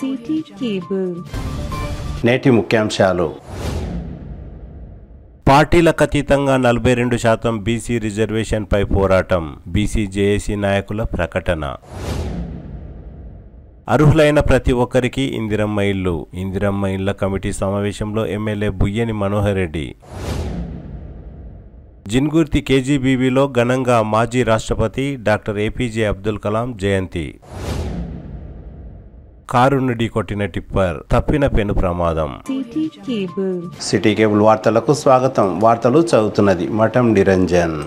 City cable. నేటి ముఖ్యాంశాలు. పార్టీలకు అతీతంగా 42% బీసీ రిజర్వేషన్పై పోరాటం. బీసీ జేఏసీ నాయకుల ప్రకటన. అర్హులైన ప్రతి ఒక్కరికి ఇందిరమ్మ ఇల్లు. ఇందిరమ్మ ఇళ్ల కమిటీ సమావేశంలో ఎమ్మెల్యే బుయ్యని మనోహర్ రెడ్డి. జిన్గుర్తి కేజీబీవీలో ఘనంగా మాజీ రాష్ట్రపతి డాక్టర్ ఏపీజే అబ్దుల్ కలాం జయంతి. కారును ఢీకొట్టిన టిప్పర్, తప్పిన పెను ప్రమాదం. సిటీ కేబుల్ వార్తలకు స్వాగతం. వార్తలు చదువుతున్నది మఠం నిరంజన్.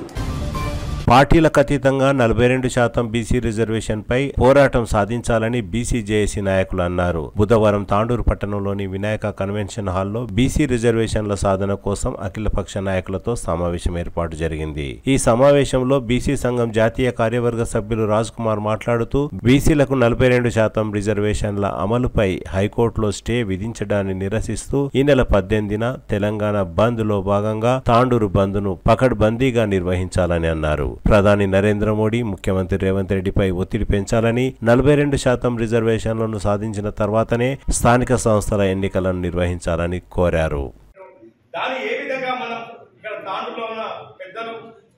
పార్టీలకు అతీతంగా 42% బీసీ రిజర్వేషన్పై పోరాటం సాధించాలని బీసీ జేఏసీ నాయకులు అన్నారు. బుధవారం తాండూరు పట్టణంలోని వినాయక కన్వెన్షన్ హాల్లో బీసీ రిజర్వేషన్ల సాధన కోసం అఖిలపక్ష నాయకులతో సమావేశం ఏర్పాటు జరిగింది. ఈ సమావేశంలో బీసీ సంఘం జాతీయ కార్యవర్గ సభ్యులు రాజ్ కుమార్ మాట్లాడుతూ బీసీలకు 42% రిజర్వేషన్ల అమలుపై హైకోర్టులో స్టే విధించడాన్ని నిరసిస్తూ ఈ నెల 18న తెలంగాణ బంద్ లో భాగంగా తాండూరు బంద్ ను పకడ్బందీగా నిర్వహించాలని అన్నారు. ప్రధాని నరేంద్ర మోడీ ముఖ్యమంత్రి రేవంత్ రెడ్డిపై ఒత్తిడి పెంచాలని, 42% రిజర్వేషన్లను సాధించిన తర్వాతనే స్థానిక సంస్థల ఎన్నికలను నిర్వహించాలని కోరారు. దాని ఏ విధంగా మనం ఇక్కడ తాండూరులో ఉన్న పెద్దలు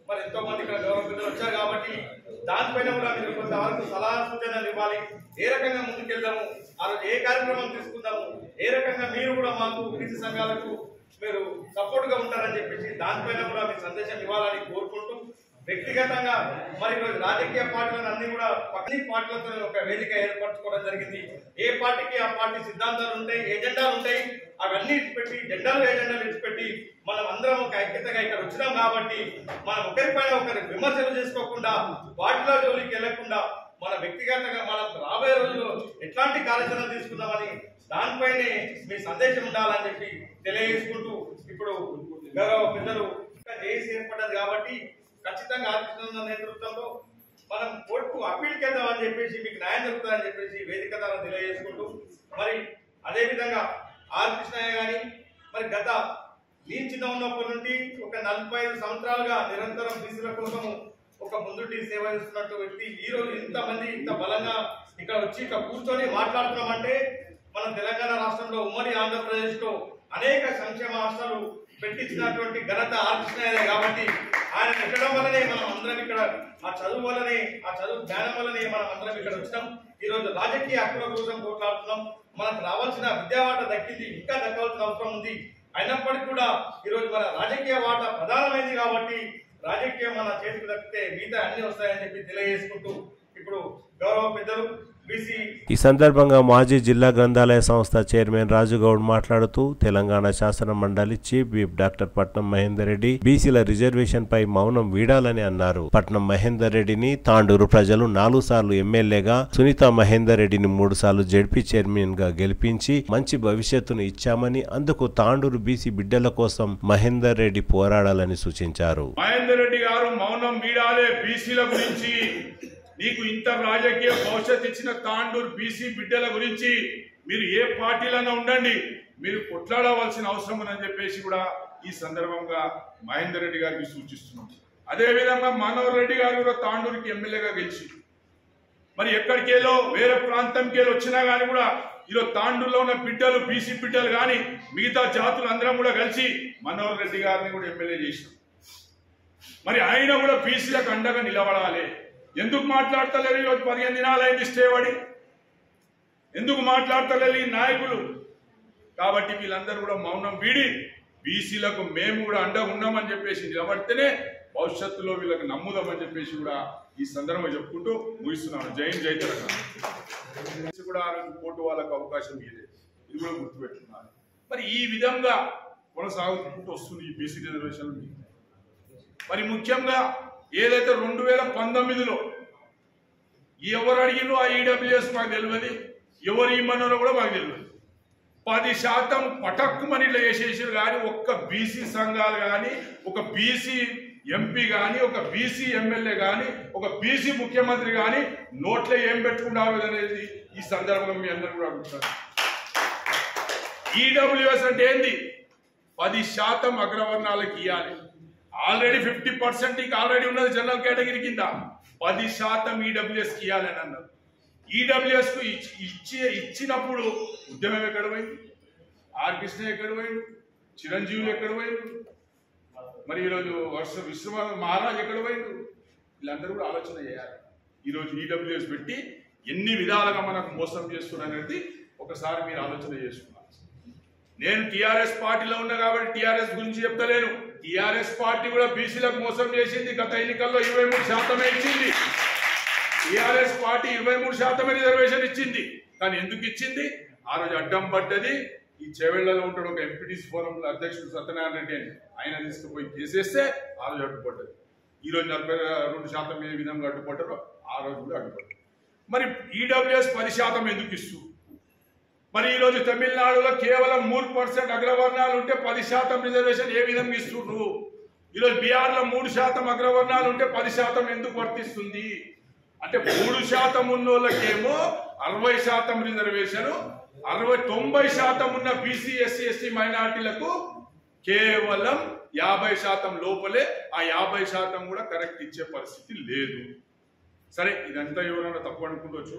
మరి ఎంతో మంది ఇక్కడ గౌరవ పెద్దలు వచ్చారు కాబట్టి దానిపైన కూడా మీరు కొంతవరకు సలహా సూచనలు ఇవ్వాలి. ఏ రకంగా ముందుకెళ్దాము, ఆ రోజు ఏ కార్యక్రమం తీసుకుందాము, ఏ రకంగా మీరు కూడా మాకు బీసీ సంఘాలకు మీరు సపోర్ట్ గా ఉంటారని చెప్పేసి దానిపైన కూడా మీ సందేశం ఇవ్వాలని కోరుకుంటూ, వ్యక్తిగతంగా మరి ఈరోజు రాజకీయ పార్టీలను అన్ని కూడా పక్కని పార్టీలతో ఒక వేదిక ఏర్పరచుకోవడం జరిగింది. ఏ పార్టీకి ఆ పార్టీ సిద్ధాంతాలు ఉంటాయి, ఎజెండాలు ఉంటాయి. అవన్నీ ఇచ్చిపెట్టి ఎజెండాలు ఇచ్చిపెట్టి మనం అందరం ఒక ఐక్యతగా ఇక్కడ వచ్చినాం కాబట్టి మనం ఒకరిపైన ఒకరి విమర్శలు చేసుకోకుండా, పార్టీల జోలికి వెళ్లకుండా మన వ్యక్తిగతంగా మనం రాబోయే రోజుల్లో ఎట్లాంటి కార్యాచరణ తీసుకుందామని దానిపైనే మీ సందేశం ఉండాలని చెప్పి తెలియజేసుకుంటూ, ఇప్పుడు గౌరవ పెద్దలు జేఏసీ ఏర్పడ్డది కాబట్టి ఖచ్చితంగా ఆర్కృష్ణ నేతృత్వంలో మనం కోర్టుకు అప్పీల్కి వెళ్దామని చెప్పేసి మీకు న్యాయం జరుగుతుందని చెప్పేసి వేదిక ద్వారా తెలియజేసుకుంటూ, మరి అదేవిధంగా ఆర్కృష్ణయ్య కానీ మరి గత నేను చిన్న ఉన్నప్పటి నుండి ఒక 45 సంవత్సరాలుగా నిరంతరం బీసీల కోసం ఒక ముందుటి సేవ చేస్తున్నట్టు వ్యక్తి ఈ రోజు ఇంతమంది ఇంత బలంగా ఇక్కడ వచ్చి ఇక్కడ కూర్చొని మాట్లాడుతున్నామంటే మన తెలంగాణ రాష్ట్రంలో ఉమ్మడి ఆంధ్రప్రదేశ్ లో అనేక సంక్షేమ రాష్ట్రాలు పెట్టించినటువంటి ఘనత ఆర్కృష్ణయ్య కాబట్టి ఆయన పెట్టడం వల్లనే మనం అందరం ఇక్కడ ఆ చదువు వల్లనే, ఆ చదువు జ్ఞానం వల్లనే మనం అందరం ఇక్కడ వచ్చినాం. ఈ రోజు రాజకీయ హక్కుల కోసం పోట్లాడుతున్నాం. మనకు రావాల్సిన విద్యా వాట దక్కింది, ఇంకా దక్కాల్సిన అవసరం ఉంది. అయినప్పటికీ కూడా ఈరోజు మన రాజకీయ వాట ప్రధానమైంది కాబట్టి రాజకీయం మన చేతికి దక్కితే మిగతా అన్ని వస్తాయని చెప్పి తెలియజేసుకుంటూ, ఇప్పుడు గౌరవ పెద్దలు ఈ సందర్భంగా మాజీ జిల్లా గ్రంథాలయ సంస్థ చైర్మన్ రాజుగౌడ్ మాట్లాడుతూ తెలంగాణ శాసన మండలి చీఫ్ విప్ డాక్టర్ పట్నం మహేందర్ రెడ్డి బీసీల రిజర్వేషన్ పై మౌనం వీడాలని అన్నారు. పట్నం మహేందర్ రెడ్డిని తాండూరు ప్రజలు 4 సార్లు ఎమ్మెల్యేగా, సునీత మహేందర్ రెడ్డిని 3 సార్లు జెడ్పీ చైర్మన్ గా గెలిపించి మంచి భవిష్యత్తును ఇచ్చామని, అందుకు తాండూరు బీసీ బిడ్డల కోసం మహేందర్ రెడ్డి పోరాడాలని సూచించారు. మహేందర్ రెడ్డి గారు మౌనం వీడాలే, బీసీల గురించి నీకు ఇంత రాజకీయ భవిష్యత్తు ఇచ్చిన తాండూరు బీసీ బిడ్డల గురించి మీరు ఏ పార్టీలైనా ఉండండి, మీరు కొట్లాడవలసిన అవసరం ఉందని చెప్పేసి కూడా ఈ సందర్భంగా మహేందర్ రెడ్డి గారికి సూచిస్తున్నాం. అదేవిధంగా మనోహర్ రెడ్డి గారు కూడా తాండూరుకి ఎమ్మెల్యేగా గెలిచి మరి ఎక్కడికేలో వేరే ప్రాంతంకేలో వచ్చినా కానీ కూడా ఈరోజు తాండూరులో ఉన్న బిడ్డలు, బీసీ బిడ్డలు కానీ మిగతా జాతులు అందరం కూడా కలిసి మనోహర్ రెడ్డి గారిని కూడా ఎమ్మెల్యే చేసినాం. మరి ఆయన కూడా బీసీలకు అండగా నిలబడాలి. ఎందుకు మాట్లాడతలేరు? ఈరోజు 15 దినాలైంది స్టే పడి, ఎందుకు మాట్లాడతలేరు ఈ నాయకులు? కాబట్టి వీళ్ళందరూ కూడా మౌనం వీడి బీసీలకు మేము కూడా అండగా ఉన్నామని చెప్పేసి నిలబడితేనే భవిష్యత్తులో వీళ్ళకి నమ్ముదామని చెప్పేసి కూడా ఈ సందర్భంగా చెప్పుకుంటూ ముగిస్తున్నాను. జై తెలంగాణ కూడా పోటు వాళ్ళకు అవకాశం ఇవ్వలేదు, ఇది కూడా గుర్తుపెట్టుకున్నారు. మరి ఈ విధంగా కొనసాగుతుంటూ వస్తుంది ఈ బీసీ రిజర్వేషన్. మరి ముఖ్యంగా ఏదైతే 2019లో ఎవరు అడిగినో ఆ ఈడబ్ల్యూఎస్ మాకు తెలియదు, ఎవరు ఇమ్మన్నారో కూడా మాకు తెలియదు. 10% పటక్కుమని ఇట్లా చేసేసారు. కానీ ఒక్క బీసీ సంఘాలు కానీ, ఒక బీసీ ఎంపీ కానీ, ఒక బీసీ ఎమ్మెల్యే కానీ, ఒక బీసీ ముఖ్యమంత్రి కానీ నోట్లో ఏం పెట్టుకున్నారు అనేది ఈ సందర్భంగా మీ అందరూ కూడా అడుగుతారు. ఈడబ్ల్యూఎస్ అంటే ఏంది? 10% అగ్రవర్ణాలకు ఇవ్వాలి. ఆల్రెడీ 50% ఆల్రెడీ ఉన్నది జనరల్ కేటగిరీ కింద. 10% ఈడబ్ల్యూఎస్కి ఇవ్వాలని అన్నారు. ఈడబ్ల్యూఎస్ కు ఇచ్చినప్పుడు ఉద్యమం ఎక్కడ పోయింది? ఆర్ కృష్ణ ఎక్కడ పోయిండు? చిరంజీవి ఎక్కడ పోయిండు? మరి ఈరోజు విశ్వ మహారాజ్ ఎక్కడ పోయిండు? వీళ్ళందరూ కూడా ఆలోచన చేయాలి. ఈరోజు ఈడబ్ల్యూఎస్ పెట్టి ఎన్ని విధాలుగా మనకు మోసం చేస్తున్నారనేది ఒకసారి మీరు ఆలోచన చేసుకున్నారు. నేను టీఆర్ఎస్ పార్టీలో ఉన్నా కాబట్టి టీఆర్ఎస్ గురించి చెప్తలేను. టీఆర్ఎస్ పార్టీ కూడా బీసీలకు మోసం చేసింది. గత ఎన్నికల్లో 23% ఇచ్చింది. టీఆర్ఎస్ పార్టీ 23% రిజర్వేషన్ ఇచ్చింది. కానీ ఎందుకు ఇచ్చింది? ఆ రోజు అడ్డం పడ్డది. ఈ చెవెళ్లలో ఉంటాడు ఒక ఎంపీటీసీ ఫోరం అధ్యక్షుడు సత్యనారాయణ రెడ్డి అని, ఆయన తీసుకుపోయి చేసేస్తే ఆ రోజు అడ్డుపడ్డది. ఈ రోజు 42% ఏ విధంగా అడ్డుపడ్డారో ఆ రోజు కూడా అడ్డుపడ్డది. మరి ఈడబ్ల్యూఎస్ 10% ఎందుకు ఇస్తూ? మరి ఈరోజు తమిళనాడులో కేవలం 3% అగ్రవర్ణాలు ఉంటే 10% రిజర్వేషన్ ఏ విధంగా ఇస్తున్నారు? ఈరోజు బీహార్లో 3% అగ్రవర్ణాలు ఉంటే 10% ఎందుకు వర్తిస్తుంది? అంటే 3% ఉన్న వాళ్ళకేమో 60% రిజర్వేషన్, 90% ఉన్న బీసీ ఎస్సీ ఎస్టీ మైనార్టీలకు కేవలం 50% లోపలే. ఆ 50% కూడా కరెక్ట్ ఇచ్చే పరిస్థితి లేదు. సరే, ఇదంతా ఎవరైనా తప్పు అనుకుంటవచ్చు.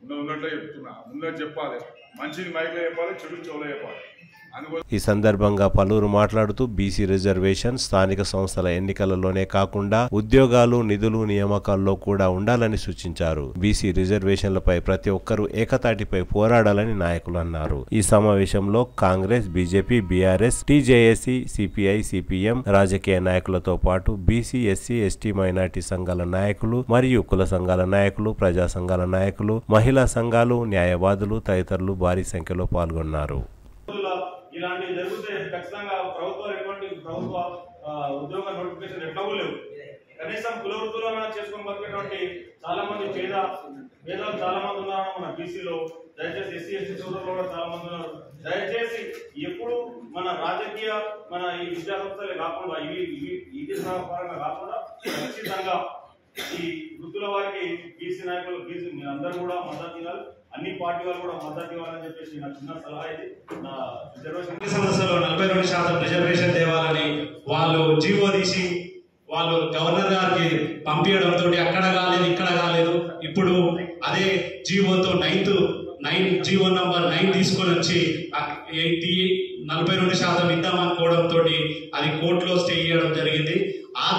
ఉన్నట్లే చెప్తున్నా. ఉన్నట్టు చెప్పాలి, మంచిది మైక్లో చెప్పాలి, చెడు చెవులో చెప్పాలి. ఈ సందర్భంగా పలువురు మాట్లాడుతూ బీసీ రిజర్వేషన్ స్థానిక సంస్థల ఎన్నికలలోనే కాకుండా ఉద్యోగాలు, నిధులు, నియామకాల్లో కూడా ఉండాలని సూచించారు. బీసీ రిజర్వేషన్లపై ప్రతి ఒక్కరూ ఏకతాటిపై పోరాడాలని నాయకులు అన్నారు. ఈ సమావేశంలో Congress, BJP, BRS, TJAC, CPI, CPM రాజకీయ నాయకులతో పాటు బీసీ, ఎస్సీ, ఎస్టీ, మైనార్టీ సంఘాల నాయకులు మరియు కుల సంఘాల నాయకులు, ప్రజా సంఘాల నాయకులు, మహిళా సంఘాలు, న్యాయవాదులు తదితరులు భారీ సంఖ్యలో పాల్గొన్నారు. ఇలాంటివి జరిగితే ఖచ్చితంగా ప్రభుత్వాలు ఎటువంటి ప్రభుత్వ ఉద్యోగ నోటిఫికేషన్ ఎట్లాగూ లేవు. కనీసం కుల వృత్తులను చేసుకొని బతికేటువంటి చాలా మంది పేదలు చాలా మంది ఉన్నారు మన బీసీలో. దయచేసి ఎస్సీ ఎస్టీ సోదరులు కూడా చాలా మంది ఉన్నారు. దయచేసి ఎప్పుడు మన రాజకీయ మన ఈ విద్యా సంస్థలే కాకుండా ఇది పరంగా కాకుండా ఖచ్చితంగా ఈ వృత్తుల వారికి బీసీ నాయకులు బీసీ అందరూ కూడా మద్దతు ఇవ్వాలి. అన్ని పార్టీ వాళ్ళు కూడా మద్దతు ఇవ్వాలని చెప్పేసి నా చిన్న సలహా ఇది. నా రిజర్వేషన్ సంస్థలో 42% రిజర్వేషన్ తేవాలని వాళ్ళు జీవో తీసి వాళ్ళు గవర్నర్ గారికి పంపించడంతో అక్కడ కాలేదు, ఇక్కడ కాలేదు. ఇప్పుడు అదే జీవోతో జీవో నంబర్ 9 తీసుకొని వచ్చి 42% ఇద్దామనుకోవడంతో అది కోర్టులో స్టే చేయడం జరిగింది.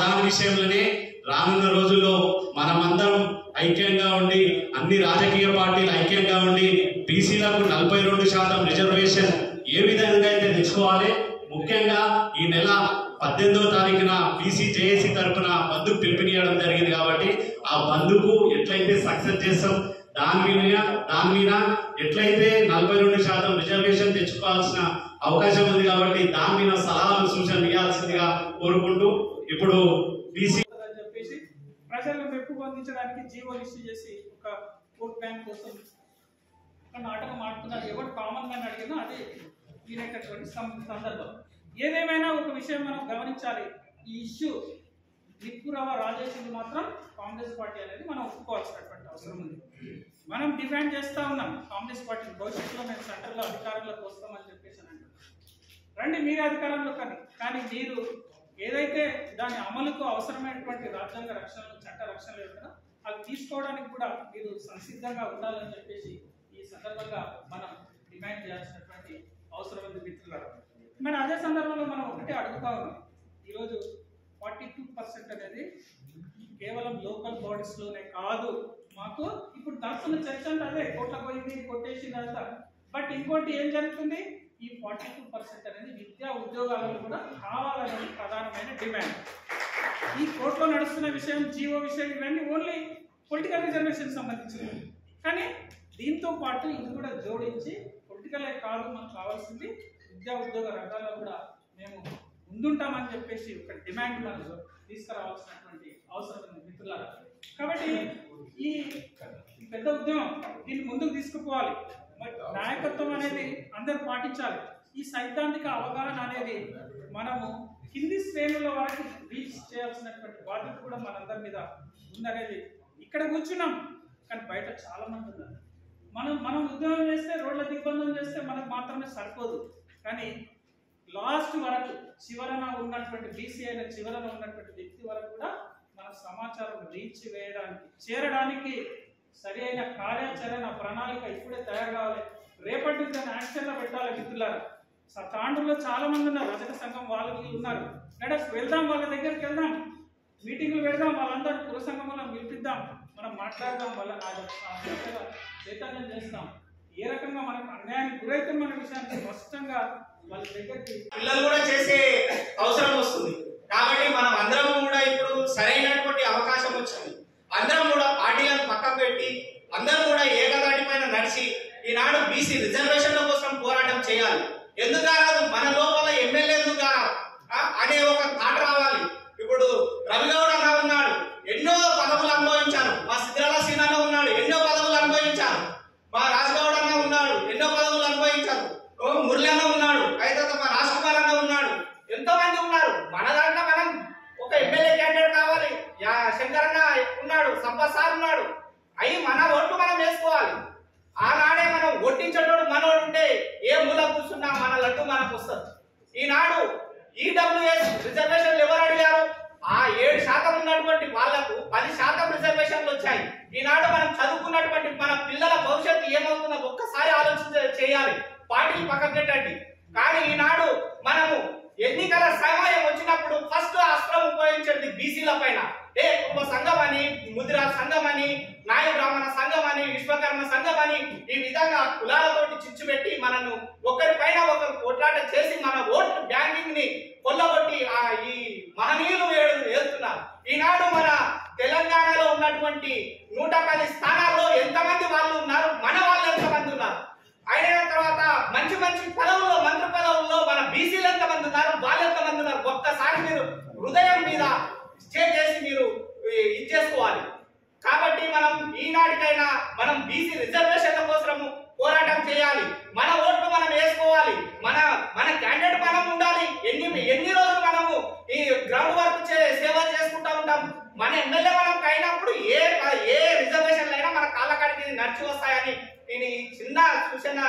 దాని విషయంలోనే రానున్న రోజుల్లో మనమందరం ఐక్యంగా ఉండి, అన్ని రాజకీయ పార్టీలు ఐక్యంగా ఉండి బీసీలకు 42% రిజర్వేషన్ ఏ విధంగా అయితే తెచ్చుకోవాలి. ముఖ్యంగా ఈ నెల 18వ తారీఖున బీసీ జేఏసీ తరఫున బంధుకు పిలుపునియడం జరిగింది. కాబట్టి ఆ బంధుకు ఎట్లయితే సక్సెస్ చేస్తాం, దాని మీద ఎట్లయితే 42% రిజర్వేషన్ తెచ్చుకోవాల్సిన అవకాశం ఉంది. కాబట్టి దాని మీద సలహాలు సూచనలు ఇవ్వాల్సిందిగా కోరుకుంటూ ఇప్పుడు బీసీ ప్రజలను మెప్పు పొందించడానికి జీవో ఇష్యూ చేసి ఒక ఓట్ బ్యాంక్ కోసం ఒక నాటకం ఆడుతున్నారు. ఎవరు కామన్ మ్యాన్ అడిగినా అది వినేటటువంటి సందర్భం. ఏదేమైనా ఒక విషయం మనం గమనించాలి. ఈ ఇష్యూ నిప్పురవ రాజేసింది మాత్రం కాంగ్రెస్ పార్టీ అనేది మనం ఒప్పుకోవాల్సినటువంటి అవసరం ఉంది. మనం డిమాండ్ చేస్తూ ఉన్నాం కాంగ్రెస్ పార్టీ భవిష్యత్తులో మేము సెంటర్లో అధికారంలోకి వస్తామని చెప్పేసి అంటున్నాం. రండి మీరు అధికారంలో కానీ మీరు ఏదైతే దాని అమలుకు అవసరమైనటువంటి రాజ్యాంగ రక్షణలు, చట్ట రక్షణలు ఏదైనా అవి తీసుకోవడానికి కూడా మీరు సంసిద్ధంగా ఉండాలని చెప్పేసి ఈ సందర్భంగా మనం డిమాండ్ చేయాల్సినటువంటి అవసరం ఉంది మిత్రులారా. మరి అదే సందర్భంలో మనం ఒకటే అడుగుతా ఉన్నాం. ఈరోజు 42% అనేది కేవలం లోకల్ బాడీస్లోనే కాదు. మాకు ఇప్పుడు దాస్తున్న చర్చ అంటే అదే కోట్ల పోయింది, కొట్టేసింది అంతా. బట్ ఇంకోటి ఏం జరుగుతుంది, ఈ 42% అనేది విద్యా ఉద్యోగాలలో కూడా కావాలనేది ప్రధానమైన డిమాండ్. ఈ కోర్టులో నడుస్తున్న విషయం, జీవో విషయం, ఇవన్నీ ఓన్లీ పొలిటికల్ రిజర్వేషన్ సంబంధించినవి. కానీ దీంతో పాటు ఇది కూడా జోడించి పొలిటికలే కాదు, మనకు కావాల్సింది విద్యా ఉద్యోగ రంగాల్లో కూడా మేము ముందుంటామని చెప్పేసి ఒక డిమాండ్ మనం తీసుకురావాల్సినటువంటి అవసరం ఉంది మిత్రులారా. కాబట్టి ఈ పెద్ద ఉద్యమం దీన్ని ముందుకు తీసుకుపోవాలి. నాయకత్వం అనేది అందరూ పాటించాలి. ఈ సైద్ధాంతిక అవగాహన అనేది మనము కింది శ్రేణుల వరకు రీచ్ చేయాల్సినటువంటి బాధ్యత కూడా మనందరి మీద ఉందనేది. ఇక్కడ కూర్చున్నాం కానీ బయట చాలా మంది ఉన్నారు. మనం ఉద్యమం చేస్తే, రోడ్ల దిగ్బంధం చేస్తే మనకు మాత్రమే సరిపోదు. కానీ లాస్ట్ వరకు చివరన ఉన్నటువంటి బీసీ అయిన చివరన ఉన్నటువంటి వ్యక్తి వరకు కూడా మన సమాచారం రీచ్ చేయడానికి, చేరడానికి సరి అయిన కార్యాచరణ ప్రణాళిక ఇప్పుడే తయారు కావాలి. రేపటి నుంచి దాన్ని యాక్షన్లో పెట్టాలి. మిత్రులారా, తాండూరులో చాలా మంది ఉన్నారు, రజక సంఘం వాళ్ళు ఉన్నారు. వెళ్దాం, వాళ్ళ దగ్గరికి వెళ్దాం, మీటింగ్లు పెడదాం, వాళ్ళందరూ కుల సంఘంలో పిలిపిద్దాం, మనం మాట్లాడదాం, వాళ్ళ చైతన్యం చేస్తాం. ఏ రకంగా మనకు అన్యాయానికి గురైతున్న విషయాన్ని స్పష్టంగా వాళ్ళ దగ్గరికి పిల్లలు కూడా చేసే అవసరం వస్తుంది. కాబట్టి మనం అందరం కూడా ఇప్పుడు సరైనటువంటి అవకాశం వచ్చింది. అందరం కూడా పార్టీలను పక్కకు పెట్టి అందరం కూడా ఏకదాటి పైన నడిచి ఈనాడు బీసీ రిజర్వేషన్ల కోసం పోరాటం చేయాలి. ఎందుకు కాదు, మన లోపల ఎమ్మెల్యే ఎందుకు కాదు అనే ఒక థాట్ రావాలి. ఇప్పుడు రవిగౌడ అన్న ఉన్నాడు, ఎన్నో పదవులు అనుభవించారు. మా సిద్ధిరాల సీనన్న ఉన్నాడు, ఎన్నో పదవులు అనుభవించారు. మా రాజగౌడ అన్న ఉన్నాడు, ఎన్నో పదవులు అనుభవించారు. మురళి అన్న ఉన్నాడు, అయితే మా రాజ్ కుమార్ అన్న ఉన్నాడు, ఎంతో మంది ఉన్నారు. మన దాంట్లో మనం ఒక ఎమ్మెల్యే క్యాండిడేట్ కావాలి. శంకరన్న ఉన్నాడు, సంపత్ సార్ ఉన్నాడు. అవి మన ఓట్లు మనం వేసుకోవాలి. ఆనాడే మనం ఒట్టించేటోడు మనోడు ఉంటే ఏ మూల కూర్చున్నా మన లడ్డు మనకు వస్తుంది. ఈనాడు ఈడబ్ల్యూఎస్ రిజర్వేషన్లు ఎవరు అడిగారు? ఆ 7% ఉన్నటువంటి వాళ్లకు 10% రిజర్వేషన్లు వచ్చాయి. ఈనాడు మనం చదువుకున్నటువంటి మన పిల్లల భవిష్యత్తు ఏమవుతుందో ఒక్కసారి ఆలోచన చేయాలి. పార్టీలు పక్కన పెట్టండి. కానీ ఈనాడు మనము ఎన్నికల సమయం వచ్చినప్పుడు ఫస్ట్ అస్త్రం ఉపయోగించేది బీసీల పైన. కుటుంబ సంఘం అని, ముదిరా సంఘం అని, నాయ బ్రాహ్మణ సంఘం అని, విశ్వకర్మ సంఘం అని ఈ విధంగా కులాలతోటి చిచ్చు పెట్టి మనను ఒకరి పైన ఒకరు పోట్లాట చేసి మన ఓటు బ్యాంకింగ్ ని కొల్లగొట్టి ఈ మహనీయులు వేస్తున్నారు. ఈనాడు మన తెలంగాణలో ఉన్నటువంటి 110 స్థానాల్లో ఎంతమంది వాళ్ళు ఉన్నారు, మన వాళ్ళు ఎంతమంది ఉన్నారు, అయిన తర్వాత మంచి మంచి పదవుల్లో మంత్రి పదవుల్లో మన బీసీలు ఎంతమంది ఉన్నారు, వాళ్ళు ఎంతమంది ఉన్నారు, ఒక్కసారి మీరు హృదయం మీద చేసి మీరు ఇచ్చేసుకోవాలి. కాబట్టి మనం ఈనాటికైనా మనం బీసీ రిజర్వేషన్ల కోసము పోరాటం చేయాలి. మన ఓట్లు మనం వేసుకోవాలి. మన క్యాండిడేట్ మనం ఉండాలి. ఎన్ని రోజులు మనము ఈ గ్రౌండ్ వర్క్ సేవ చేసుకుంటా ఉంటాం. మన ఎమ్మెల్యే మనం అయినప్పుడు ఏ రిజర్వేషన్లు అయినా మన కాళ్ళ కాడికి నడిచి వస్తాయని నేను చిన్న సూచన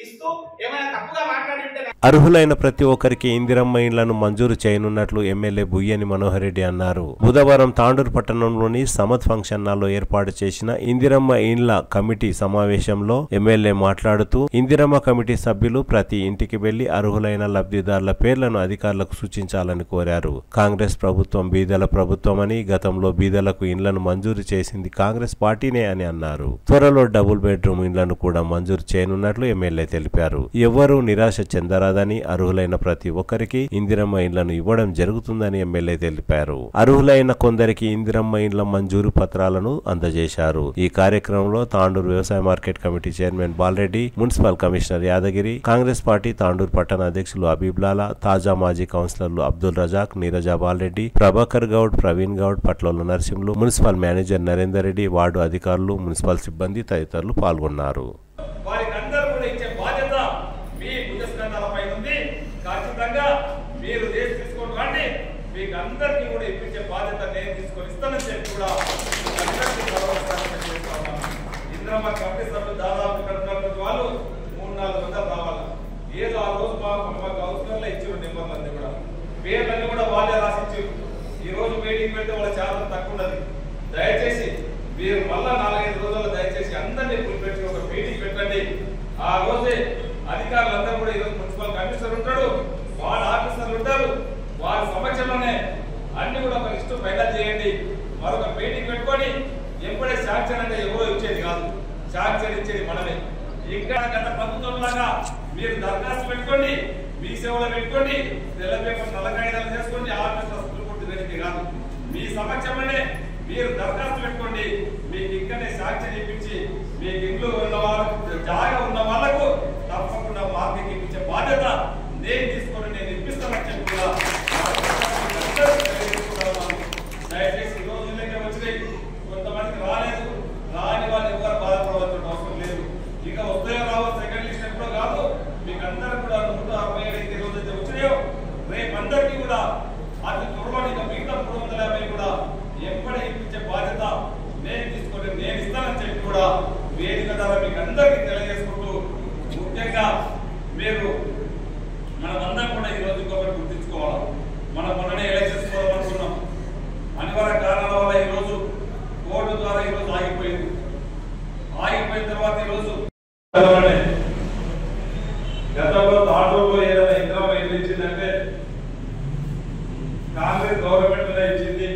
ఇస్తూ ఏమైనా తప్పుగా మాట్లాడింటే అర్హులైన ప్రతి ఒక్కరికి ఇందిరమ్మ ఇండ్లను మంజూరు చేయనున్నట్లు ఎమ్మెల్యే బుయ్యని మనోహర్ రెడ్డి అన్నారు. బుధవారం తాండూరు పట్టణంలోని సమద్ ఫంక్షన్ హాల్లో ఏర్పాటు చేసిన ఇందిరమ్మ ఇండ్ల కమిటీ సమావేశంలో ఎమ్మెల్యే మాట్లాడుతూ ఇందిరమ్మ కమిటీ సభ్యులు ప్రతి ఇంటికి వెళ్లి అర్హులైన లబ్ధిదారుల పేర్లను అధికారులకు సూచించాలని కోరారు. కాంగ్రెస్ ప్రభుత్వం బీదల ప్రభుత్వం అని, గతంలో బీదలకు ఇండ్లను మంజూరు చేసింది కాంగ్రెస్ పార్టీనే అని అన్నారు. త్వరలో డబుల్ బెడ్రూమ్ ఇండ్లను కూడా మంజూరు చేయనున్నట్లు ఎమ్మెల్యే తెలిపారు. ఎవరూ నిరాశ చెందరాదని, అర్హులైన ప్రతి ఒక్కరికి ఇందిరమ్మ ఇండ్లను ఇవ్వడం జరుగుతుందని ఎమ్మెల్యే తెలిపారు. అర్హులైన కొందరికి ఇందిరమ్మ ఇండ్ల మంజూరు పత్రాలను అందజేశారు. ఈ కార్యక్రమంలో తాండూరు వ్యవసాయ market committee chairman Bala Reddy, municipal commissioner Yadagiri, Congress party Tandur పట్టణ అధ్యక్షులు అబీబ్లాలా, తాజా మాజీ కౌన్సిలర్లు Abdul Razak, Neeraja Bala Reddy, Prabhakar Goud, Praveen Goud, Patlola Narasimhulu, municipal manager Narender Reddy, ward అధికారులు, మున్సిపల్ సిబ్బంది తదితరులు పాల్గొన్నారు. ఖచ్చితంగా మీరు దేశ తీసుకొని రండి, మీకు అందరికీ కూడా ఇప్పించే బాధ్యత నేను తీసుకొని ఇస్తానని చెప్పి కూడా ఇంద్రమ్మ కమిటీ సభ్యులు దాదాపు ఇక్కడ వాళ్ళు 3-4 మంది రావాలి. ఏదో ఆ రోజు మా కౌన్సిలర్లో ఇచ్చారు నిబంధనలు కూడా, పేర్లన్నీ కూడా వాళ్ళే రాసిచ్చారు. ఈ రోజు మీటింగ్ పెడితే వాళ్ళ చాలా తక్కువ ఉన్నది. దయచేసి మీరు మళ్ళా 4-5 రోజుల్లో దయచేసి అందరినీ పిలిపెట్టి ఒక మీటింగ్ పెట్టండి. ఆ రోజే అధికారులందరూ కూడా ఈరోజు మున్సిపల్ కమిషనర్ ఉంటాడు, వార్డు ఆఫీసర్లు ఉంటారు, వారి సమక్షంలోనే అన్ని కూడా ఒక లిస్టు ఫైనల్ చేయండి. మరొక మీటింగ్ పెట్టుకొని ఎప్పుడే శాంక్షన్ అంటే ఎవరో ఇచ్చేది కాదు, శాంక్షన్ ఇచ్చేది మనమే. ఇంకా గత ప్రభుత్వం లాగా మీరు దరఖాస్తు పెట్టుకోండి, మీ సేవలో పెట్టుకోండి, తెల్ల పేపర్ నల్ల కాగితాలు చేసుకోండి, ఆఫీసర్ స్కూల్ కొట్టి దానికి కాదు. మీ సమక్షంలోనే మీరు దరఖాస్తు పెట్టుకోండి. మీకు ఇక్కడనే శాంక్షన్ ఇప్పించి మీకు ఇల్లు ఉన్నవాళ్ళు జాగా ఉన్న వాళ్ళకు తప్పకుండా మార్కెట్ ఇప్పించే బాధ్యత నేను తీసుకొని నేను ఇప్పిస్తానని చెప్పి కూడా దయచేసి ఈ రోజు వచ్చినాయి, కొంతమందికి రాలేదు, రాని వాళ్ళు ఎవరు బాధపడవలసిన అవసరం లేదు. ఇక ఉదయం రావు సెకండ్ లిస్ట్ ఎప్పుడో కాదు, మీకు అందరూ కూడా 167 రోజు అయితే వచ్చినాయో రేపు అందరికీ కూడా అతి త్వరలో ఇక మిగతా 350 కూడా ఎప్పుడే ఇప్పించే బాధ్యత నేను తీసుకొని నేను ఇస్తానని చెప్పి కూడా వేదిక ద్వారా మీకు అందరికీ తెలియజేసుకుంటూ, ముఖ్యంగా మీరు మనమందరం కూడా ఈరోజు ఇంకొకటి గుర్తించుకోవాలి. మనం మొన్ననే ఎలక్షన్స్ పోవాలనుకున్నాం, అనివార్య కారణాల వల్ల ఈరోజు కోర్టు ద్వారా ఈరోజు ఆగిపోయింది. తర్వాత ఈరోజు గతంలో తాండూరులో ఏదైనా ఇంద్రమ్మ ఇల్లు ఇచ్చిందంటే కాంగ్రెస్ గవర్నమెంట్ ఇచ్చింది.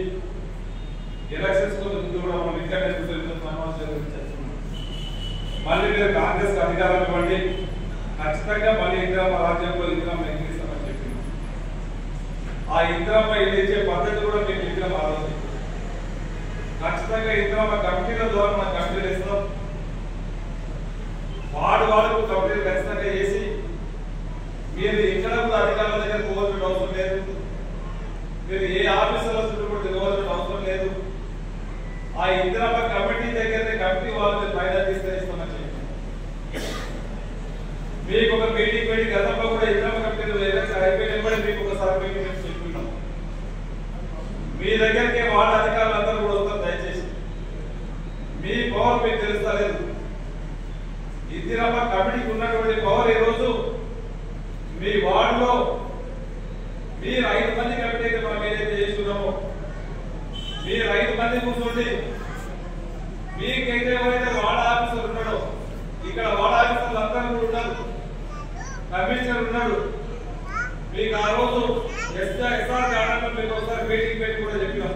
ఎలక్షన్స్ ముందు కూడా మనం ఇంకా మళ్ళీ మీరు కాంగ్రెస్ అధికారం ఇవ్వండి, ఖచ్చితంగా మళ్ళీ ఇంద్రమ్మ రాజ్యంలో ఇంద్రమ్మ ఇల్లు ఇస్తామని చెప్పింది. ఆ ఇంద్రమ్మ ఇల్లు ఇచ్చే పద్ధతి కూడా మీకు ఇంద్ర మారుతుంది. ఖచ్చితంగా ఇంద్రమ్మ కమిటీల ద్వారా మనం కమిటీలు ఇస్తాం. వాడుకు కమిటీలు ఖచ్చితంగా చేసి మీరు ఇక్కడ కూడా అధికారుల దగ్గర పోవాల్సిన అవసరం లేదు. మీరు ఏ ఆఫీసర్ల చుట్టూ కూడా తిరగవలసిన అవసరం లేదు. ఆ ఇందిరమ్మ కమిటీ దగ్గరనే కమిటీ వాళ్ళు ఫైనల్ తీసుకొస్తామని చెప్పి మీకు ఒక మీటింగ్ పెట్టి గతంలో కూడా ఇందిరమ్మ కమిటీ ఎలక్షన్ అయిపోయినప్పుడే మీకు ఒకసారి మీటింగ్ పెట్టి చెప్పుకున్నాం. మీ దగ్గరికి వార్డు అధికారులు అందరూ కూడా వస్తారు. దయచేసి మీ పవర్ మీకు తెలుస్తలేదు. ఇందిరమ్మ కమిటీకి ఉన్నటువంటి పవర్ ఈ రోజు మీ వార్డులో మీరు 5 మంది కమిటీ మనం ఏదైతే చేస్తున్నామో మీరు 5 మంది కూర్చోండి. మీకైతే ఎవరైతే వార్డు ఆఫీసర్ ఉన్నాడో ఇక్కడ వార్డు ఆఫీసర్లు అందరూ కూడా ఉన్నారు, కమిషనర్ ఉన్నాడు. మీకు ఆ రోజు ఎస్ఆర్ గార్డెన్ మీకు ఒకసారి మీటింగ్ పెట్టి కూడా చెప్పినాం.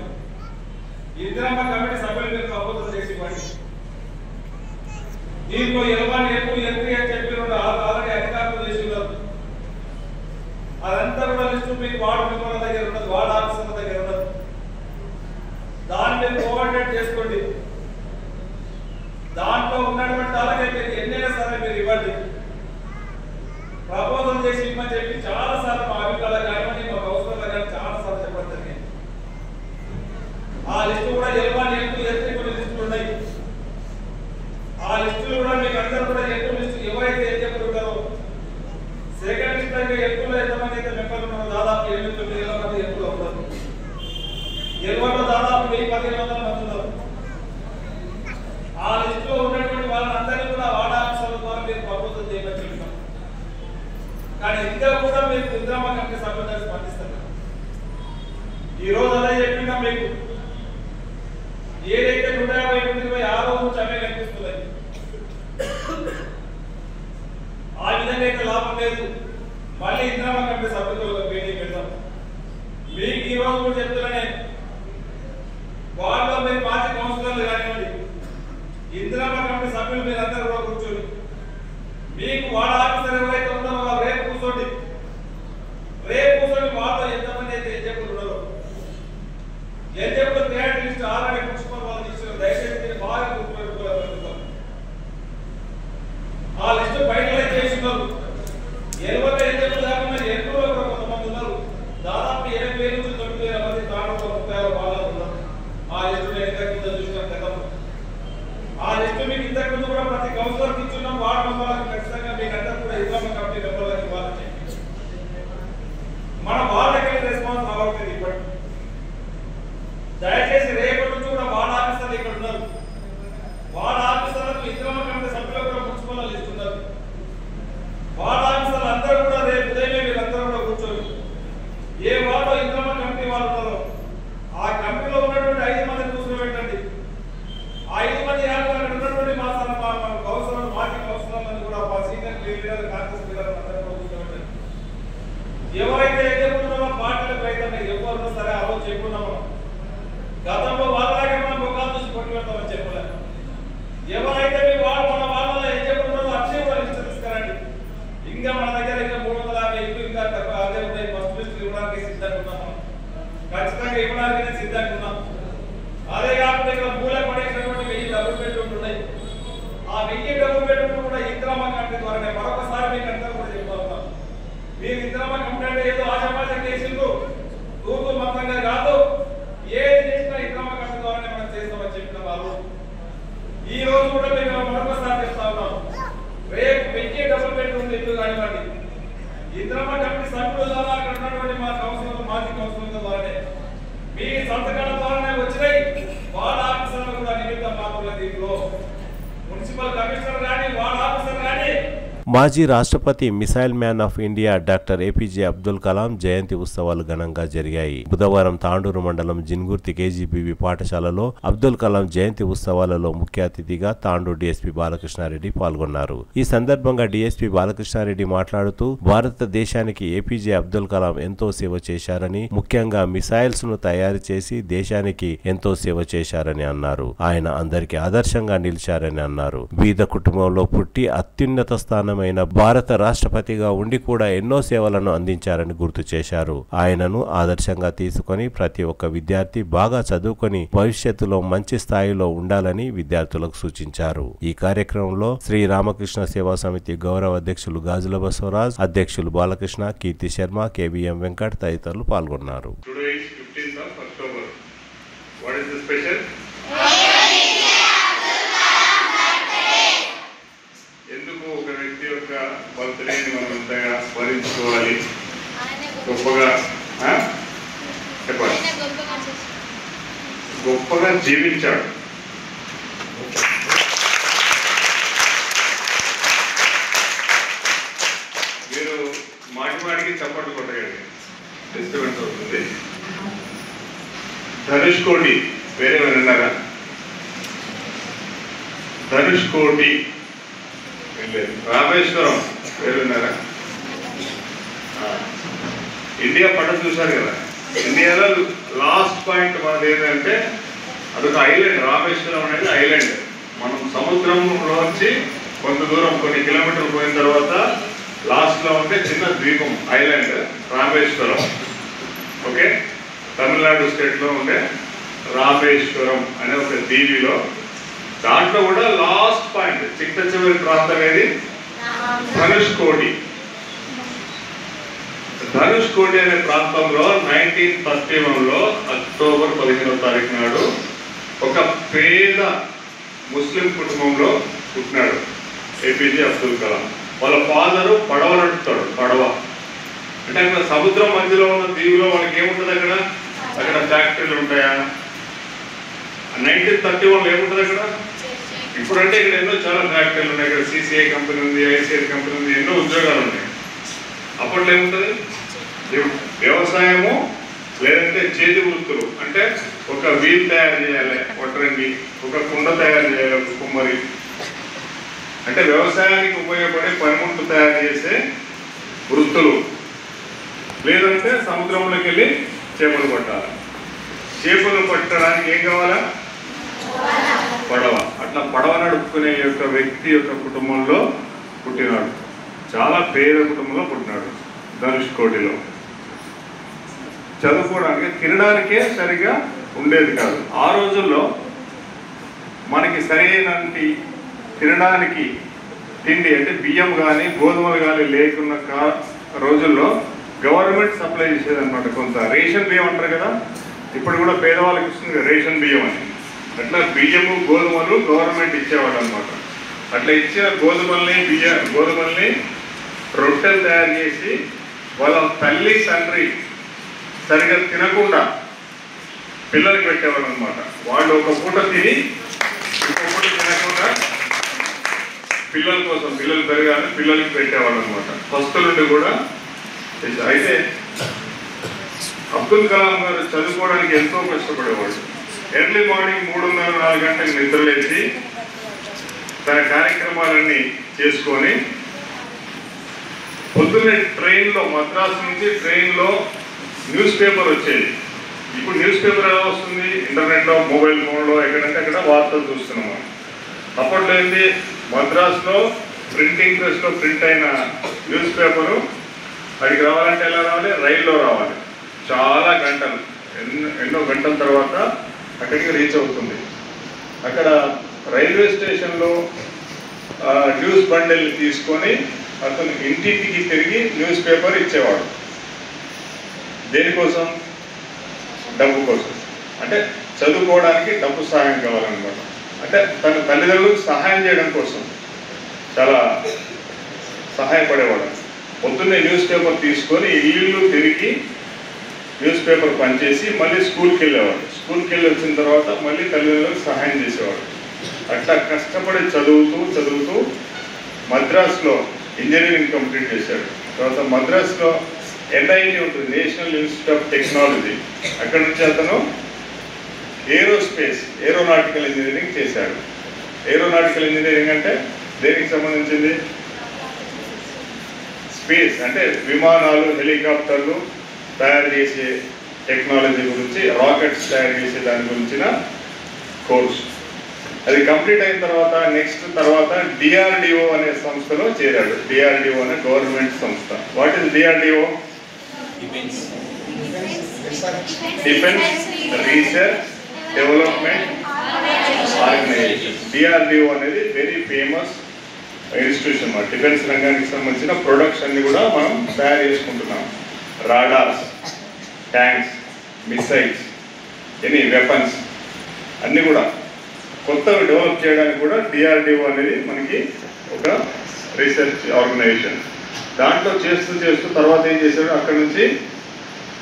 ఇందిరమ్మ కమిటీ సభ్యులు మీరు ప్రపోజల్ చేసి ఇవ్వండి. దీంట్లో ఎలవాని ఎప్పుడు ఎంట్రీ అని చెప్పి ఆల్రెడీ అధికారులు చేసి ఉన్నారు. అదంతా కూడా లిస్టు మీకు వార్డు మెంబర్ల దగ్గర ఉన్నది, వార్డు ఆఫీసర్ల దగ్గర ఉన్నది. దాన్ని మీరు కోఆర్డినేట్ చేసుకోండి. దాంట్లో ఉన్నటువంటి అలాగే మీరు ఎన్నైనా సరే మీరు ఇవ్వండి. ప్రపోజల్ చేసి ఇవ్వమని చెప్పి చాలా సార్లు మా అభిప్రాయాలు కానివ్వండి, మా అవసరాలు కానీ చాలా సార్లు చెప్పడం జరిగింది. ఆ లిస్టు కూడా ఎలవాని ఎంట్రీ కొన్ని లిస్టులు ఉన్నాయి. ఆ లిస్టులు కూడా మీకు అందరూ కూడా ఎంట్రీ లిస్టు ఎవరైతే ఏజెంట్లు ఉంటారో సెకండ్ లిస్ట్ అయితే ఎంట్రీలో ఎంతమంది అయితే మెంబర్లు ఉన్నారో దాదాపు 8-9 మంది ఎంట్రీలో ఉంటారు. ఎలవలో దాదాపు 1000-1500 మంది ఉన్నారు. ఆ లిస్టులో ఉన్నటువంటి వాళ్ళందరినీ కూడా వార్డు ఆఫీసర్ల ద్వారా మీరు ప్రపోజల్ చేయమని చెప్పాం. కానీ ఇంకా కూడా మీరు ఇందిరమ్మ కమిటీ సభ్యులుగా స్పందిస్తారు. ఈ రోజు అదే చెప్పినా మీకు ఏదైతే 150-126 నుంచి అవే కనిపిస్తున్నాయి. ఆ విధంగా అయితే లాభం లేదు. మళ్ళీ ఇందిరమ్మ కమిటీ సభ్యులతో మీటింగ్ పెడతాం. మీకు ఈ రోజు కూడా చెప్తున్నానే వార్డులో మీరు మాజీ కౌన్సిలర్లు కానివ్వండి, ఇందిరమ్మ కమిటీ సభ్యులు మీరు అందరూ కూడా కూర్చొని మీకు వార్డు ఆఫీసర్ ఎవరైతే ఉన్నారో వాళ్ళు రేపు కూర్చోండి. వార్డులో ఎంతమంది అయితే ఏజెంట్లు ఉన్నారో ఏజెంట్లు క్రియేట్ లిస్ట్ ఆల్రెడీ మున్సిపల్ వాళ్ళు ఇచ్చారు. దయచేసి మీరు బాగా గుర్తుపెట్టుకోవాలి. ఆ లిస్టు ఫైనలైజ్ చేస్తున్నారు. ఎలవలో ఏజెంట్లు కాకుండా ఎంట్రీలో కూడా కొంతమంది ఉన్నారు. దాదాపు 8,000 నుంచి 9,000 మంది తాండూరులో 36 వాళ్ళు ఉన్నారు. ఆ లిస్టు ఇంతకు ముందు చూసినాం కదా. ఆ లిస్టు మీకు ఇంతకు ముందు కూడా ప్రతి కౌన్సిలర్కి ఇచ్చున్నాం. వార్డు మెంబర్లకు ఖచ్చితంగా మీకు అందరూ కూడా ఇందిరమ్మ కమిటీ మెంబర్లకు ఇవ్వాలని చెప్పి మన వాళ్ళకి రెస్పాన్స్ రావట్లేదు. ఇప్పటి దయచేసి రేపటి నుంచి కూడా వార్డు ఆఫీసర్లు ఇక్కడ ఉన్నారు. వార్డు ఆఫీసర్లకు ఇందిరమ్మ కమిటీ సభ్యులకు కూడా మున్సిపల్ లిస్ట్ ఉన్నారు. వార్డు ఆఫీసర్లు అందరూ కూడా రేపు ఉదయమే వీళ్ళందరూ కూడా కూర్చొని ఏ వార్డు ఇందిరమ్మ కమిటీ వాళ్ళు ఉన్నారో ఆ కమిటీలో ఉన్నటువంటి 5 మంది కూర్చోబెట్టండి. 5 మంది అక్కడ ఉన్నటువంటి మా కౌన్సిలర్లు మాజీ కౌన్సిలర్లను కూడా మా సీనియర్ లీడర్ కాంగ్రెస్ లీడర్ అందరూ కూడా కూర్చోబెట్టండి. ఎవరైతే ఎదుర్కొన్నామో పార్టీలకు రైతున్నా ఎవరు సరే ఆ రోజు చెప్పుకున్నామో గతంలో వాళ్ళలాగే మనం ముఖాలు చూసి కొట్టి పెడతామని చెప్పలేదు. ఎవరైతే మీ వాళ్ళు మన వాళ్ళలో ఎదుర్కొన్నారో అక్షయ కూడా లిస్టు తీసుకురండి. ఇంకా మన దగ్గర ఇంకా 350 ఇంకా తక్కువ అదే ఉన్నాయి. ఫస్ట్ లిస్ట్ ఇవ్వడానికి సిద్ధంగా ఉన్నాము. ఖచ్చితంగా ఇవ్వడానికి సిద్ధంగా ఉన్నాం. అదే కాకుండా ఇక్కడ మూల పడేసినటువంటి 1000 డబుల్ బెడ్రూమ్లు ఉన్నాయి. ఆ 1000 డబుల్ బెడ్రూమ్లు కూడా ఇందిరమ్మ కమిటీ ద్వారానే మరొకసారి మీకు అందరూ కూడా చెప్తా ఉన్నాం. మీరు ఇందిరమ్మ కమిటీ అంటే ఏదో ఆశాపాశం చేసిండ్రు తూర్పు మొత్తంగా కాదు. ఏది చేసినా ఇందిరమ్మ కమిటీ ద్వారానే మనం చేస్తామని చెప్పిన వాళ్ళు ఈ రోజు కూడా మేము మరొకసారి చెప్తా ఉన్నాం. రేపు 1000 డబుల్ బెడ్రూమ్లు ఇల్లు కానివ్వండి ఇందిరమ్మ కమిటీ సభ్యుల ద్వారా అక్కడ ఉన్నటువంటి మా కౌన్సిలర్లు మాజీ కౌన్సిలర్ల ద్వారానే మీ సంతకాల ద్వారానే వచ్చినాయి. వార్డు ఆఫీసర్లు కూడా నిమిత్తం మాత్రమే. దీంట్లో మున్సిపల్ కమిషనర్ కానీ వార్డు ఆఫీసర్ కానీ మాజీ రాష్ట్రపతి missile man of India doctor APJ Abdul Kalam జయంతి ఉత్సవాలు ఘనంగా జరిగాయి. బుధవారం తాండూరు మండలం జిన్గుర్తి కేజీబీవీ పాఠశాలలో అబ్దుల్ కలాం జయంతి ఉత్సవాలలో ముఖ్య అతిథిగా తాండూరు డీఎస్పీ బాలకృష్ణారెడ్డి పాల్గొన్నారు. ఈ సందర్భంగా డీఎస్పీ బాలకృష్ణారెడ్డి మాట్లాడుతూ భారతదేశానికి ఏపీజే అబ్దుల్ కలాం ఎంతో సేవ చేశారని, ముఖ్యంగా మిసైల్స్ ను తయారు చేసి దేశానికి ఎంతో సేవ చేశారని అన్నారు. ఆయన అందరికీ ఆదర్శంగా నిలిచారని అన్నారు. బీద కుటుంబంలో పుట్టి అత్యున్నత స్థానమైన భారత రాష్ట్రపతిగా ఉండి కూడా ఎన్నో సేవలను అందించారని గుర్తు చేశారు. ఆయనను ఆదర్శంగా తీసుకొని ప్రతి ఒక్క విద్యార్థి బాగా చదువుకొని భవిష్యత్తులో మంచి స్థాయిలో ఉండాలని విద్యార్థులకు సూచించారు. ఈ కార్యక్రమంలో శ్రీ రామకృష్ణ సేవా సమితి గౌరవ అధ్యక్షులు గాజుల బసవరాజ్, అధ్యక్షులు బాలకృష్ణ, కీర్తి శర్మ, కేవీఎం వెంకట్ తదితరులు పాల్గొన్నారు. ఎందుకు ఒక వ్యక్తి యొక్క బర్త్డేని మనం ఎంతగా స్మరించుకోవాలి? గొప్పగా చెప్పండి. గొప్పగా జీవించాడు. మీరు మాటికి చప్పట్లు కొట్టగండి, డిస్టర్బెన్స్ అవుతుంది. ధనుష్ కోటి వేరే విన్నారా? ధనుష్ కోటి రామేశ్వరం పేరు విన్నారా? ఇండియా పటం చూశారు కదా. ఇండియాలో లాస్ట్ పాయింట్ మనది ఏంటంటే అదొక ఐలాండ్. రామేశ్వరం అనేది ఐలాండ్. మనం సముద్రంలోంచి కొంత దూరం కొన్ని కిలోమీటర్లు పోయిన తర్వాత లాస్ట్ లో ఉంటే చిన్న ద్వీపం island Rameswaram. Okay, Tamil Nadu state లో ఉండే రామేశ్వరం అనే ఒక దీవిలో, దాంట్లో కూడా లాస్ట్ పాయింట్ చిట్ట చివరి ప్రాంతం ఏది? ధనుష్ కోటి. ధనుష్ కోటి అనే ప్రాంతంలో 1931లో అక్టోబర్ 15వ తారీఖు నాడు ఒక పేద ముస్లిం కుటుంబంలో పుట్టినాడు ఏపీజే అబ్దుల్ కలాం. వాళ్ళ ఫాదరు పడవ నడుపుతాడు. పడవ అంటే అక్కడ సముద్రం మధ్యలో ఉన్న దీవిలో వాళ్ళకి ఏముంటుంది? అక్కడ ఫ్యాక్టరీలు ఉంటాయా? 1931లో ఏముంటుంది అక్కడ? ఇప్పుడంటే ఇక్కడ ఎన్నో చాలా ఫ్యాక్టరీలు ఉన్నాయి. ఇక్కడ సిసిఐ కంపెనీ ఉంది, ఐసిఐ కంపెనీ ఉంది, ఎన్నో ఉద్యోగాలు ఉన్నాయి. అప్పట్లో ఏముంటుంది? వ్యవసాయము లేదంటే చేతి వృత్తులు. అంటే ఒక వీల్ తయారు చేయాలి వడ్రంగి, ఒక కుండ తయారు చేయాలి ఒక కుమ్మరి. అంటే వ్యవసాయానికి ఉపయోగపడే పనిముట్లు తయారు చేసే వృత్తులు. లేదంటే సముద్రంలోకి వెళ్ళి చేపలు పట్టాలి. చేపలు పట్టడానికి ఏం కావాలా? పడవ. అట్లా పడవ నడుపుకునే యొక్క వ్యక్తి యొక్క కుటుంబంలో పుట్టినాడు. చాలా పేద కుటుంబంలో పుట్టినాడు ధనుష్ కోటిలో. చదువుకోవడానికి తినడానికే సరిగా ఉండేది కాదు. ఆ రోజుల్లో మనకి సరైన తినడానికి తిండి అంటే బియ్యం కానీ గోధుమలు కానీ లేకున్న రోజుల్లో గవర్నమెంట్ సప్లై చేసేది అనమాట. కొంత రేషన్ బియ్యం అంటారు కదా, ఇప్పుడు కూడా పేదవాళ్ళకి ఇస్తుంది రేషన్ బియ్యం అని. అట్లా బియ్యము గోధుమలు గవర్నమెంట్ ఇచ్చేవాళ్ళు అనమాట. అట్లా ఇచ్చిన గోధుమల్ని రొట్టెలు తయారు చేసి వాళ్ళ తల్లి తండ్రి సరిగా తినకుండా పిల్లలకి పెట్టేవాళ్ళు అనమాట. వాళ్ళు ఒక పూట తిని ఇంకో పూట తినకుండా పిల్లల కోసం, పిల్లలు పెరగాలని పిల్లలకి పెట్టేవాళ్ళు అనమాట. ఫస్ట్ నుండి కూడా. అయితే అబ్దుల్ కలాం గారు చదువుకోవడానికి ఎంతో కష్టపడేవాడు. ఎర్లీ మార్నింగ్ 3:30-4 గంటలకు నిద్రలేసి తన కార్యక్రమాలన్నీ చేసుకొని పొద్దున్నే ట్రైన్లో, మద్రాసు నుంచి ట్రైన్లో న్యూస్ పేపర్ వచ్చేది. ఇప్పుడు న్యూస్ పేపర్ ఎలా వస్తుంది? ఇంటర్నెట్లో, మొబైల్ ఫోన్లో, ఎక్కడంటే అక్కడ వార్తలు చూస్తున్నాము. అప్పట్లో ఏంటి? మద్రాసులో ప్రింటింగ్ ప్రెస్లో ప్రింట్ అయిన న్యూస్ పేపరు అక్కడికి రావాలంటే ఎలా రావాలి? రైల్లో రావాలి. చాలా గంటలు, ఎన్నో గంటల తర్వాత అక్కడికి రీచ్ అవుతుంది. అక్కడ రైల్వే స్టేషన్లో న్యూస్ బండిల్ని తీసుకొని అతను ఇంటింటికి తిరిగి న్యూస్ పేపర్ ఇచ్చేవాడు. దేనికోసం? డబ్బు కోసం. అంటే చదువుకోవడానికి డబ్బు సహాయం కావాలన్నమాట. అంటే తన తల్లిదండ్రులకు సహాయం చేయడం కోసం చాలా సహాయపడేవాడు. పొద్దున్నే న్యూస్ పేపర్ తీసుకొని ఇల్లు తిరిగి న్యూస్ పేపర్ పనిచేసి మళ్ళీ స్కూల్కి వెళ్ళేవాడు. స్కూల్కి వెళ్ళి వచ్చిన తర్వాత మళ్ళీ తల్లిదండ్రులకు సహాయం చేసేవాడు. అట్లా కష్టపడి చదువుతూ మద్రాసులో ఇంజనీరింగ్ కంప్లీట్ చేశాడు. తర్వాత మద్రాస్లో NIT ఉంటుంది, నేషనల్ ఇన్స్టిట్యూట్ ఆఫ్ టెక్నాలజీ. అక్కడ నుంచి అతను ఏరోనాటికల్ ఇంజనీరింగ్ చేశాడు. ఏరోనాటికల్ ఇంజనీరింగ్ అంటే దేనికి సంబంధించింది? స్పేస్ అంటే విమానాలు, హెలికాప్టర్లు తయారు చేసే టెక్నాలజీ గురించి, రాకెట్స్ తయారు చేసే దాని గురించిన కోర్స్. అది కంప్లీట్ అయిన తర్వాత DRDO అనే సంస్థలో చేరాడు. DRDO అనే గవర్నమెంట్ సంస్థ. What is DRDO? Defence research development organisation. DRDO అనేది వెరీ ఫేమస్ ఇన్స్టిట్యూషన్. మా డిఫెన్స్ రంగానికి సంబంధించిన ప్రొడక్ట్స్ అన్ని కూడా మనం తయారు చేసుకుంటున్నాం. Radars, tanks, missiles, any weapons అన్నీ కూడా కొత్తవి డెవలప్ చేయడానికి కూడా DRDO అనేది మనకి ఒక రీసెర్చ్ ఆర్గనైజేషన్. దాంట్లో చేస్తూ తర్వాత ఏం చేశాడు, అక్కడ నుంచి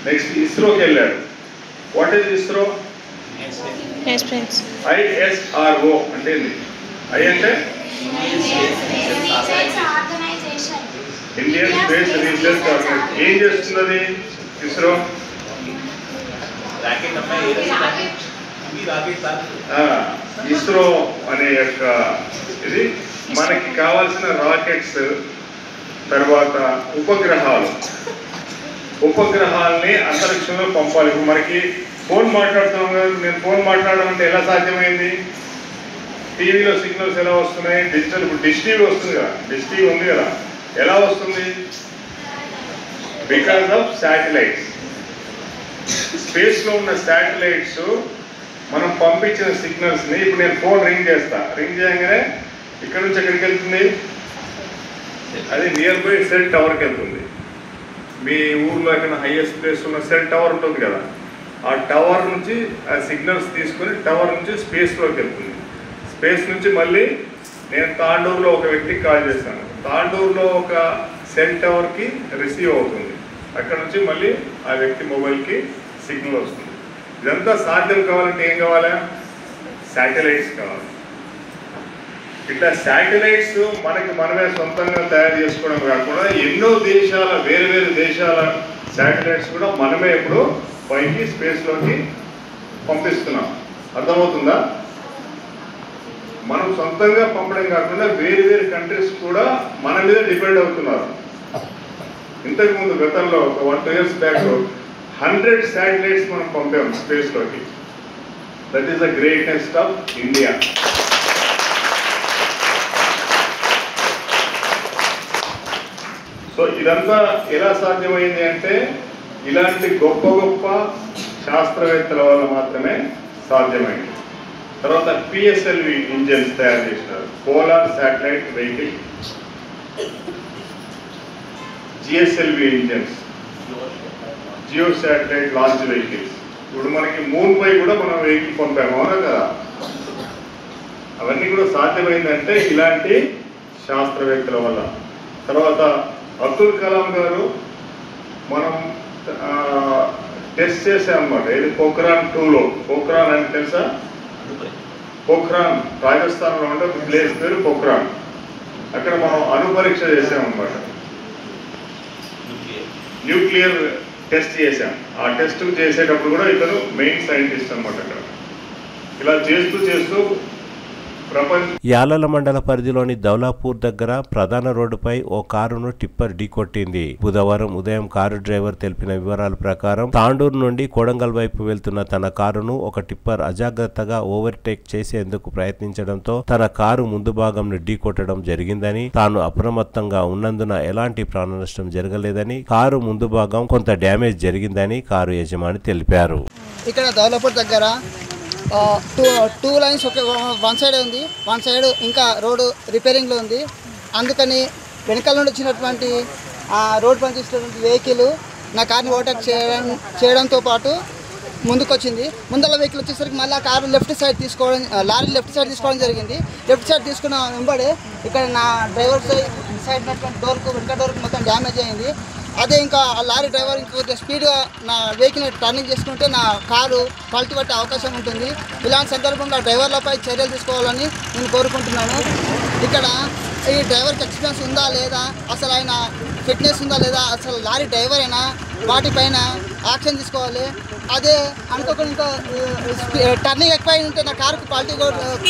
నెక్స్ట్ ఇస్రోకి వెళ్ళాడు. What is ISRO? ISRO అంటే ఏంది? ఐ అంటే ఇండియన్ స్పేస్ రీసెర్చ్ ఆర్గనైజేషన్. ఏం చేస్తున్నది ఇస్రో? ఇస్రో అనే యొక్క ఇది మనకి కావాల్సిన రాకెట్స్, తర్వాత ఉపగ్రహాలని అంతరిక్షంలో పంపాలి. ఇప్పుడు మనకి ఫోన్ మాట్లాడుతున్నాం కదా, నేను ఫోన్ మాట్లాడడం అంటే ఎలా సాధ్యమైంది? టీవీలో సిగ్నల్స్ ఎలా వస్తున్నాయి? డిజిటల్, ఇప్పుడు డిష్ టీవీ వస్తుంది కదా, డిష్ టీవీ ఉంది కదా, ఎలా వస్తుంది? Because of satellites. స్పేస్లో ఉన్న శాటిలైట్స్ మనం పంపించిన సిగ్నల్స్ని, ఇప్పుడు నేను ఫోన్ రింగ్ చేస్తా, రింగ్ చేయగానే ఇక్కడ నుంచి ఎక్కడికి వెళ్తుంది? అది నియర్ బై సెల్ టవర్కి వెళ్తుంది. మీ ఊర్లో ఎక్కడ హైయెస్ట్ ప్లేస్ ఉన్న సెల్ టవర్ ఉంటుంది కదా, ఆ టవర్ నుంచి ఆ సిగ్నల్స్ తీసుకొని టవర్ నుంచి స్పేస్లోకి వెళ్తుంది. స్పేస్ నుంచి మళ్ళీ నేను తాండూరులో ఒక వ్యక్తికి కాల్ చేస్తాను, తాండూరులో ఒక సెల్ టవర్కి రిసీవ్ అవుతుంది. అక్కడ నుంచి మళ్ళీ ఆ వ్యక్తి మొబైల్కి సిగ్నల్ వస్తుంది. ఇదంతా సాధ్యం కావాలంటే ఏం కావాలా? శాటిలైట్స్ కావాలి. ఇట్లా శాటిలైట్స్ మనమే సొంతంగా తయారు చేసుకోవడం కాకుండా ఎన్నో దేశాల, వేరు దేశాల శాటిలైట్స్ కూడా మనమే ఇప్పుడు పైకి స్పేస్లోకి పంపిస్తున్నాం. అర్థమవుతుందా? మనం సొంతంగా పంపడం కాకుండా వేరు కంట్రీస్ కూడా మన మీద డిపెండ్ అవుతున్నారు. ఇంతకుముందు గతంలో ఒక 1-2 years బ్యాక్ 100 శాటిలైట్స్ మనం పంపాం స్పేస్లోకి. That is the greatest of India. So ఇదంతా ఎలా సాధ్యమైంది అంటే ఇలాంటి గొప్ప శాస్త్రవేత్తల వల్ల మాత్రమే సాధ్యమైంది. తర్వాత PSLV ఇంజన్స్ తయారు చేసినారు, polar satellite vehicle. GSLV engines, geo satellite launch vehicles. ఇప్పుడు మనకి మూన్ పై కూడా మనం వెహికల్ పంపాము, అవునా కదా? అవన్నీ కూడా సాధ్యమైందంటే ఇలాంటి శాస్త్రవేత్తల వల్ల. తర్వాత అబ్దుల్ కలాం గారు మనం టెస్ట్ చేసామన్నమాట. ఇది పోఖ్రాన్ 2లో. పోఖ్రాన్ అంటే తెలుసా? పోఖ్రాన్ రాజస్థాన్లో ఉండే ఒక ప్లేస్ పేరు పోఖ్రాన్. అక్కడ మనం అణుపరీక్ష చేసామన్నమాట. న్యూక్లియర్ టెస్ట్ చేసాం. ఆ టెస్ట్ చేసేటప్పుడు కూడా ఇతను మెయిన్ సైంటిస్ట్ అన్నమాట. అక్కడ ఇలా చేస్తూ యాలల మండల పరిధిలోని దౌలాపూర్ దగ్గర ప్రధాన రోడ్డుపై ఓ కారును టిప్పర్ ఢీకొట్టింది. బుధవారం ఉదయం కారు డ్రైవర్ తెలిపిన వివరాల ప్రకారం తాండూరు నుండి కొడంగల్ వైపు వెళ్తున్న తన కారును ఒక టిప్పర్ అజాగ్రత్తగా ఓవర్టేక్ చేసేందుకు ప్రయత్నించడంతో తన కారు ముందు భాగంను ఢీకొట్టడం జరిగిందని, తాను అప్రమత్తంగా ఉన్నందున ఎలాంటి ప్రాణ నష్టం జరగలేదని, కారు ముందు భాగం కొంత డ్యామేజ్ జరిగిందని కారు యజమాని తెలిపారు. ఇక్కడ దౌలాపూర్ దగ్గర టూ లైన్స్ వన్ సైడ్ ఉంది, వన్ సైడ్ ఇంకా రోడ్డు రిపేరింగ్లో ఉంది. అందుకని వెనకాల నుండి వచ్చినటువంటి రోడ్ పనిచేసినటువంటి వెహికల్ నా కార్ని ఓవర్టేక్ చేయడంతో పాటు ముందుకొచ్చింది. ముందర వెహికల్ వచ్చేసరికి మళ్ళీ ఆ కారు లారీ లెఫ్ట్ సైడ్ తీసుకోవడం జరిగింది. లెఫ్ట్ సైడ్ తీసుకున్న వెంబడే ఇక్కడ నా డ్రైవర్ సైడ్ డోర్కు వెనక డోర్కు మొత్తం డ్యామేజ్ అయింది. అదే ఇంకా లారీ డ్రైవర్ ఇంకొంచెం స్పీడ్గా నా వెహికల్ని టర్నింగ్ చేసుకుంటే నా కారు పల్టీ పట్టే అవకాశం ఉంటుంది. ఇలాంటి సందర్భంలో డ్రైవర్లపై చర్యలు తీసుకోవాలని నేను కోరుకుంటున్నాను. ఇక్కడ ఈ డ్రైవర్కి ఎక్స్పీరియన్స్ ఉందా లేదా, అసలు ఆయన ఫిట్నెస్ ఉందా లేదా, అసలు లారీ డ్రైవర్ అయినా, వాటిపైన యాక్షన్ తీసుకోవాలి. అదే అనుకోకుండా ఇంకా టర్నింగ్ ఎక్కువ ఉంటే నా కారుకు పల్టీ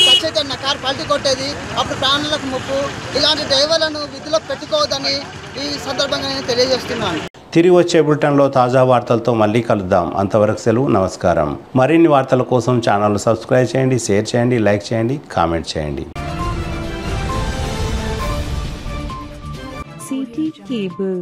టచ్ అయితే నా కారు పల్టీ కొట్టేది, అప్పుడు ప్రాణాలకు ముప్పు. ఇలాంటి డ్రైవర్లను విధిలో పెట్టుకోవద్దని ఈ సందర్భంగా నేను తెలియజేస్తున్నాను. తిరిగి వచ్చే బులెటిన్లో తాజా వార్తలతో మళ్ళీ కలుద్దాం. అంతవరకు సెలవు, నమస్కారం. మరిన్ని వార్తల కోసం ఛానల్ సబ్స్క్రైబ్ చేయండి, షేర్ చేయండి, లైక్ చేయండి, కామెంట్ చేయండి. CT Cable.